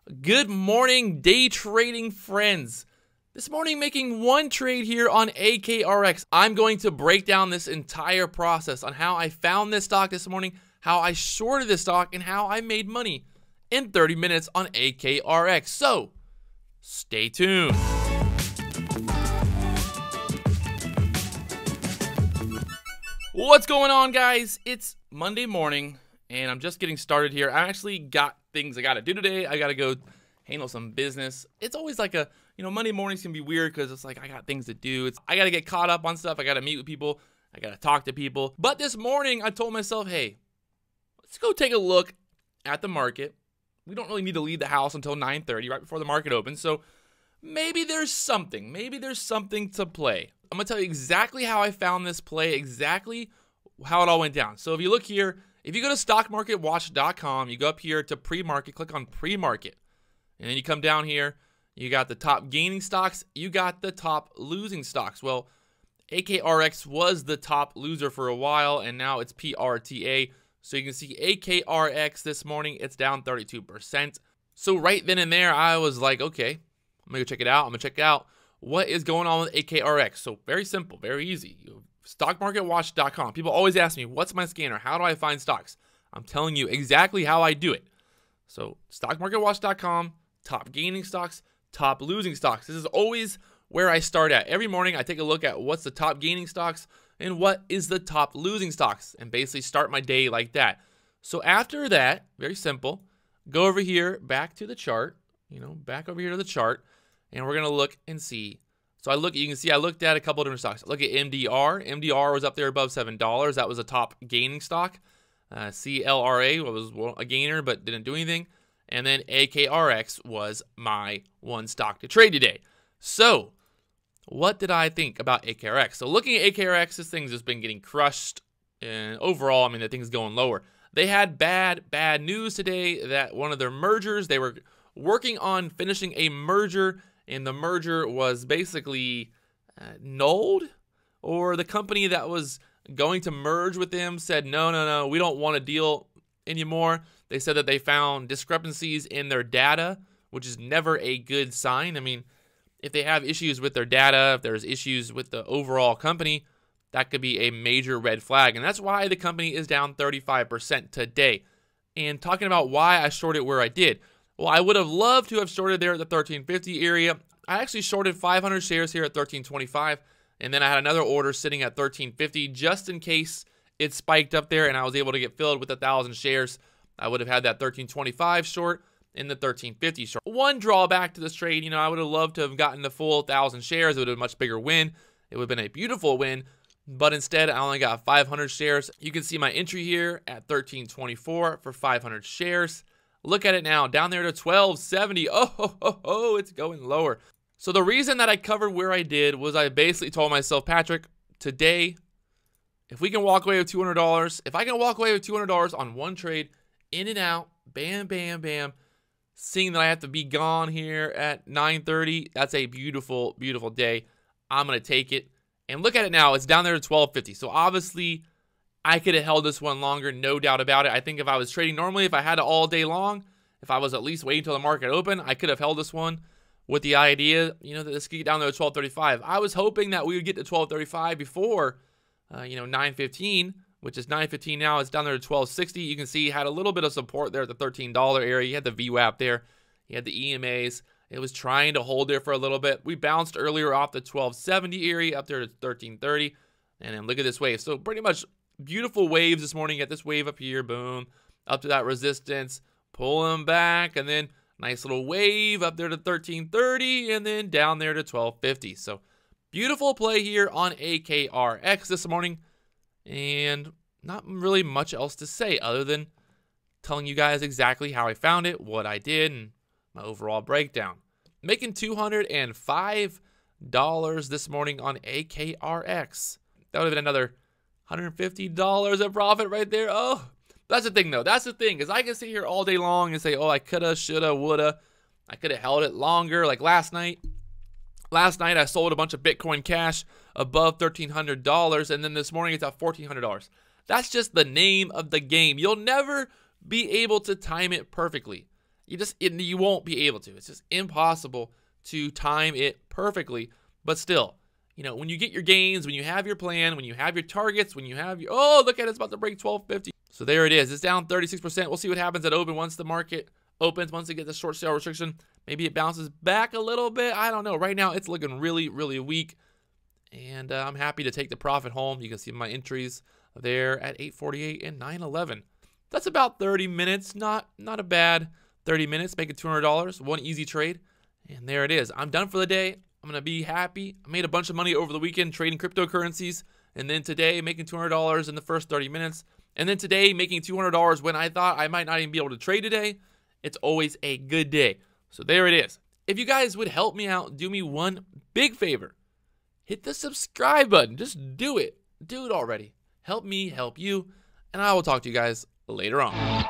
Good morning, day trading friends. This morning making one trade here on Akrx. I'm going to break down this entire process on how I found this stock this morning, how I shorted this stock, and how I made money in 30 minutes on Akrx. So, stay tuned. What's going on, guys? It's Monday morning, and I'm just getting started here. I actually got things I got to do today. I got to go handle some business. It's always like Monday mornings can be weird because it's like I got things to do. I got to get caught up on stuff. I got to meet with people. I got to talk to people. But this morning, I told myself, hey, let's go take a look at the market. We don't really need to leave the house until 9:30, right before the market opens. So maybe there's something. Maybe there's something to play. I'm going to tell you exactly how I found this play, exactly how it all went down. So if you look here, if you go to stockmarketwatch.com, you go up here to pre-market, click on pre-market. And then you come down here, you got the top gaining stocks, you got the top losing stocks. Well, Akrx was the top loser for a while, and now it's PRTA. So you can see Akrx this morning, it's down 32%. So right then and there, I was like, okay, I'm going to go check it out. I'm going to check out what is going on with Akrx. So very simple, very easy. Stockmarketwatch.com. People always ask me, what's my scanner? How do I find stocks? I'm telling you exactly how I do it. So stockmarketwatch.com, top gaining stocks, top losing stocks. This is always where I start at. Every morning I take a look at what's the top gaining stocks and what is the top losing stocks, and basically start my day like that. So after that, very simple, go over here, back to the chart, back over here to the chart, and we're going to look and see. So you can see I looked at a couple of different stocks. Look at MDR. MDR was up there above $7. That was a top gaining stock. CLRA was a gainer but didn't do anything. And then Akrx was my one stock to trade today. So what did I think about Akrx? So looking at Akrx, this thing's just been getting crushed. And overall, I mean, the thing's going lower. They had bad news today that one of their mergers, they were working on finishing a merger, and the merger was basically nulled, or the company that was going to merge with them said, no, we don't want to deal anymore. They said that they found discrepancies in their data, which is never a good sign. I mean, if they have issues with their data, if there's issues with the overall company, that could be a major red flag. And that's why the company is down 35% today. And talking about why I shorted where I did. Well, I would have loved to have shorted there at the 1350 area. I actually shorted 500 shares here at 1325. And then I had another order sitting at 1350 just in case it spiked up there and I was able to get filled with 1,000 shares. I would have had that 1325 short and the 1350 short. One drawback to this trade, I would have loved to have gotten the full 1,000 shares. It would have been a much bigger win. It would have been a beautiful win. But instead, I only got 500 shares. You can see my entry here at 1324 for 500 shares. Look at it now, down there to 1270. Oh, it's going lower. So the reason that I covered where I did was I basically told myself, Patrick, today, if we can walk away with $200, if I can walk away with $200 on one trade, in and out, bam, bam, bam, seeing that I have to be gone here at 9:30, that's a beautiful, beautiful day. I'm going to take it. And look at it now, it's down there to 1250. So obviously, I could have held this one longer, no doubt about it. I think if I was trading normally, if I had it all day long, if I was at least waiting until the market opened, I could have held this one with the idea, that this could get down there to 1235. I was hoping that we would get to 1235 before, 915, which is 915 now. It's down there to 1260. You can see it had a little bit of support there at the $13 area. You had the VWAP there. You had the EMAs. It was trying to hold there for a little bit. We bounced earlier off the 1270 area up there to 1330. And then look at this wave. So pretty much beautiful waves this morning. Get this wave up here, boom, up to that resistance, pull them back, and then nice little wave up there to 1330, and then down there to 1250. So beautiful play here on Akrx this morning, and not really much else to say other than telling you guys exactly how I found it, what I did, and my overall breakdown. Making $205 this morning on Akrx. That would have been another $150 of profit right there. Oh, that's the thing, though. That's the thing, is I can sit here all day long and say, oh, I coulda, shoulda, woulda. I could have held it longer, like last night. Last night, I sold a bunch of Bitcoin Cash above $1,300, and then this morning, it's at $1,400. That's just the name of the game. You'll never be able to time it perfectly. You won't be able to. It's just impossible to time it perfectly. But still, you know, when you get your gains, when you have your plan, when you have your targets, when you have your, oh, look at it, it's about to break 1250. So there it is. It's down 36%. We'll see what happens at open once the market opens, once it gets the short sale restriction. Maybe it bounces back a little bit. I don't know. Right now, it's looking really, really weak. And I'm happy to take the profit home. You can see my entries there at 848 and 911. That's about 30 minutes. Not a bad 30 minutes, making $200. One easy trade. And there it is. I'm done for the day. I'm going to be happy. I made a bunch of money over the weekend trading cryptocurrencies. And then today, making $200 in the first 30 minutes. And then today, making $200 when I thought I might not even be able to trade today. It's always a good day. So there it is. If you guys would help me out, do me one big favor. Hit the subscribe button. Just do it. Do it already. Help me help you. And I will talk to you guys later on.